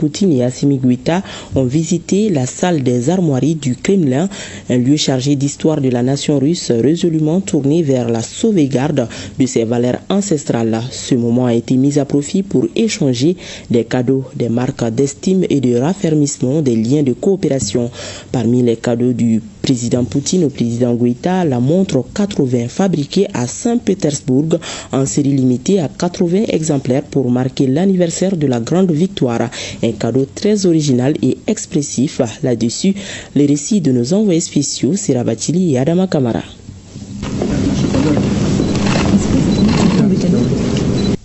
Poutine et Assimi Goïta ont visité la salle des armoiries du Kremlin, un lieu chargé d'histoire de la nation russe résolument tourné vers la sauvegarde de ses valeurs ancestrales. Ce moment a été mis à profit pour échanger des cadeaux, des marques d'estime et de raffermissement des liens de coopération. Parmi les cadeaux du président Poutine au président Goïta, la montre 80 fabriquée à Saint-Pétersbourg en série limitée à 80 exemplaires pour marquer l'anniversaire de la grande victoire. Un cadeau très original et expressif. Là-dessus, les récits de nos envoyés spéciaux, Sirabatili et Adama Kamara.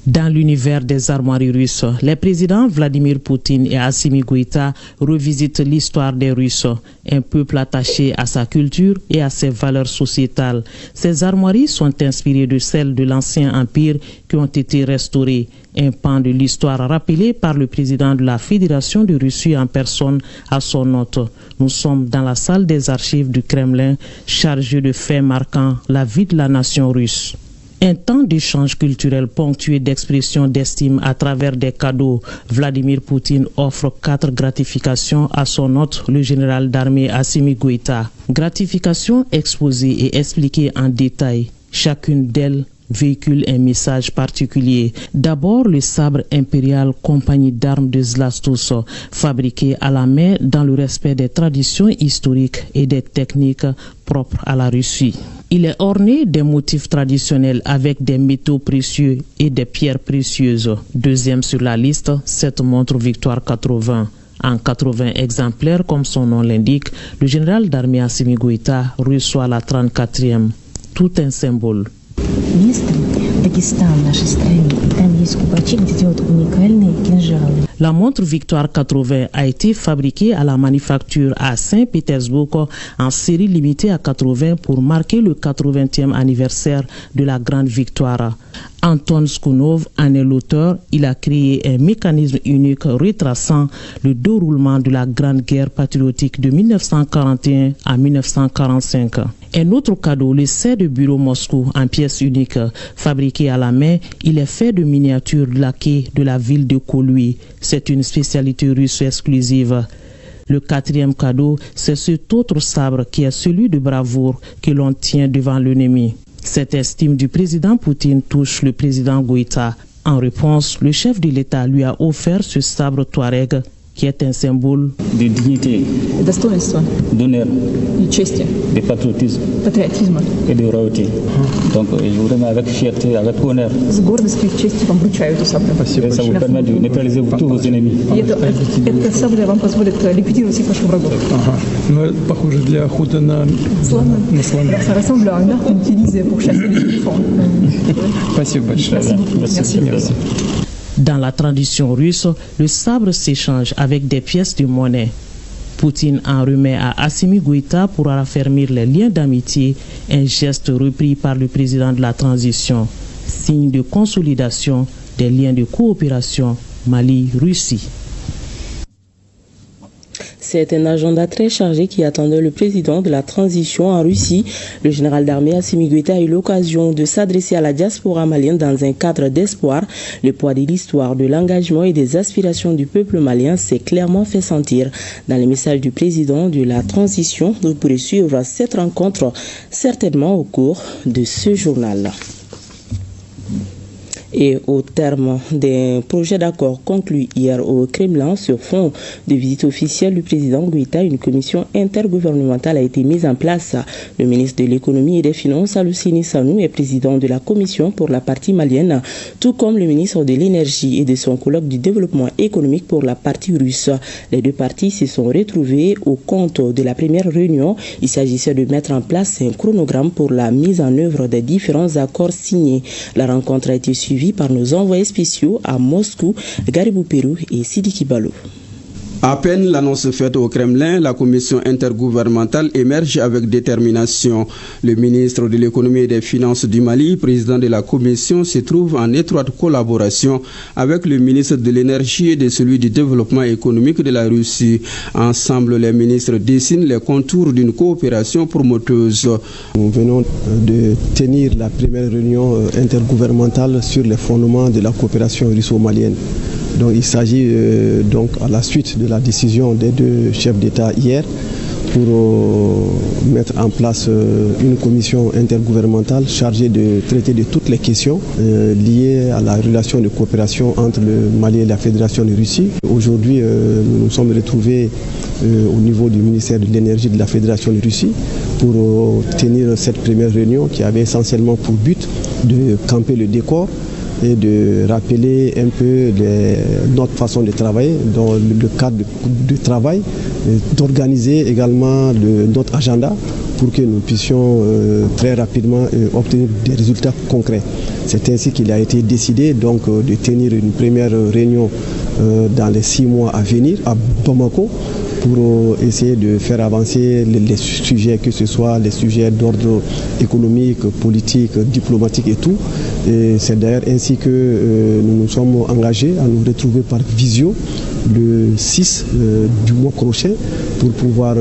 Dans l'univers des armoiries russes, les présidents Vladimir Poutine et Assimi Goïta revisitent l'histoire des Russes, un peuple attaché à sa culture et à ses valeurs sociétales. Ces armoiries sont inspirées de celles de l'ancien empire qui ont été restaurées, un pan de l'histoire rappelé par le président de la Fédération de Russie en personne à son hôte. Nous sommes dans la salle des archives du Kremlin, chargée de faits marquant la vie de la nation russe. Un temps d'échange culturel ponctué d'expressions d'estime à travers des cadeaux. Vladimir Poutine offre 4 gratifications à son hôte, le général d'armée Assimi Goïta. Gratifications exposées et expliquées en détail. Chacune d'elles véhicule un message particulier. D'abord, le sabre impérial compagnie d'armes de Zlastus, fabriqué à la main dans le respect des traditions historiques et des techniques propres à la Russie. Il est orné des motifs traditionnels avec des métaux précieux et des pierres précieuses. Deuxième sur la liste, cette montre Victoire 80. En 80 exemplaires, comme son nom l'indique, le général d'armée Assimi Goïta reçoit la 34e. Tout un symbole. La montre Victoire 80 a été fabriquée à la manufacture à Saint-Pétersbourg en série limitée à 80 pour marquer le 80e anniversaire de la grande victoire. Anton Skounov en est l'auteur. Il a créé un mécanisme unique retraçant le déroulement de la Grande Guerre patriotique de 1941 à 1945. Un autre cadeau, le set de bureau Moscou en pièces uniques, fabriqué à la main, il est fait de miniatures laquées de la ville de Kolui. C'est une spécialité russe exclusive. Le 4e cadeau, c'est cet autre sabre qui est celui de bravoure que l'on tient devant l'ennemi. Cette estime du président Poutine touche le président Goïta. En réponse, le chef de l'État lui a offert ce sabre Touareg qui est un symbole de dignité, d'honneur, de patriotisme et de royauté. Donc je vous remets avec fierté, avec honneur. Et ça vous permet de neutraliser tous vos ennemis. Ça ressemble à une arme utilisée pour chasser les éléphants. Merci. Dans la tradition russe, le sabre s'échange avec des pièces de monnaie. Poutine en remet à Assimi Goïta pour raffermir les liens d'amitié, un geste repris par le président de la transition, signe de consolidation des liens de coopération Mali-Russie. C'est un agenda très chargé qui attendait le président de la transition en Russie. Le général d'armée Assimi Goïta a eu l'occasion de s'adresser à la diaspora malienne dans un cadre d'espoir. Le poids de l'histoire, de l'engagement et des aspirations du peuple malien s'est clairement fait sentir. Dans les messages du président de la transition, vous pourrez suivre cette rencontre certainement au cours de ce journal. Et au terme d'un projet d'accord conclu hier au Kremlin sur fond de visite officielle du président Goïta, une commission intergouvernementale a été mise en place. Le ministre de l'économie et des finances, Alousini Sanou, est président de la commission pour la partie malienne, tout comme le ministre de l'énergie et de son colloque du développement économique pour la partie russe. Les deux parties se sont retrouvées au compte de la première réunion. Il s'agissait de mettre en place un chronogramme pour la mise en œuvre des différents accords signés. La rencontre a été suivie par nos envoyés spéciaux à Moscou, Garibou Pérou et Sidiki Balo. À peine l'annonce faite au Kremlin, la commission intergouvernementale émerge avec détermination. Le ministre de l'économie et des finances du Mali, président de la commission, se trouve en étroite collaboration avec le ministre de l'énergie et de celui du développement économique de la Russie. Ensemble, les ministres dessinent les contours d'une coopération promoteuse. Nous venons de tenir la première réunion intergouvernementale sur les fondements de la coopération russo-malienne. Donc il s'agit donc à la suite de la décision des deux chefs d'État hier pour mettre en place une commission intergouvernementale chargée de traiter de toutes les questions liées à la relation de coopération entre le Mali et la Fédération de Russie. Aujourd'hui, nous nous sommes retrouvés au niveau du ministère de l'Énergie de la Fédération de Russie pour tenir cette première réunion qui avait essentiellement pour but de camper le décor et de rappeler un peu notre façon de travailler, dans le cadre de travail, d'organiser également notre agenda pour que nous puissions très rapidement obtenir des résultats concrets. C'est ainsi qu'il a été décidé donc, de tenir une première réunion dans les 6 mois à venir à Bamako, pour essayer de faire avancer les sujets, que ce soit les sujets d'ordre économique, politique, diplomatique et tout. Et c'est d'ailleurs ainsi que nous nous sommes engagés à nous retrouver par visio le 6 du mois prochain pour pouvoir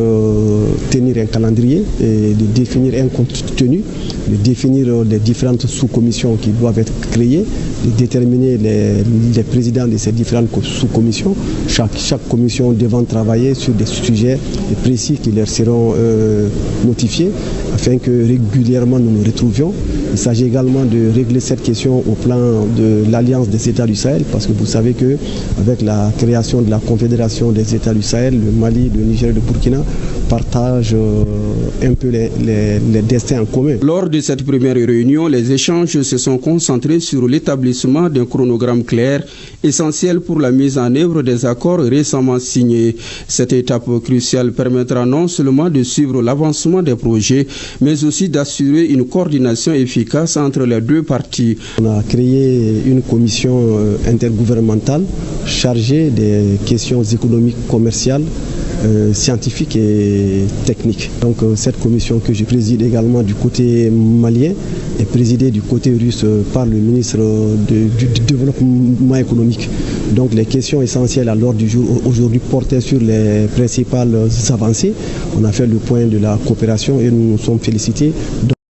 tenir un calendrier et de définir un contenu, de définir les différentes sous-commissions qui doivent être créées, de déterminer les présidents de ces différentes sous-commissions, chaque commission devant travailler sur des sujets précis qui leur seront notifiés afin que régulièrement nous nous retrouvions. Il s'agit également de régler cette question au plan de l'Alliance des États du Sahel, parce que vous savez qu'avec la création de la Confédération des États du Sahel, le Mali, le Niger et le Burkina partagent un peu les destins en commun. Lors de cette première réunion, les échanges se sont concentrés sur l'établissement d'un chronogramme clair, essentiel pour la mise en œuvre des accords récemment signés. Cette étape cruciale permettra non seulement de suivre l'avancement des projets, mais aussi d'assurer une coordination efficace entre les deux parties. On a créé une commission intergouvernementale chargée des questions économiques, commerciales, scientifiques et techniques. Donc cette commission que je préside également du côté malien est présidée du côté russe par le ministre du développement économique. Donc les questions essentielles à l'ordre du jour aujourd'hui portaient sur les principales avancées. On a fait le point de la coopération et nous nous sommes félicités.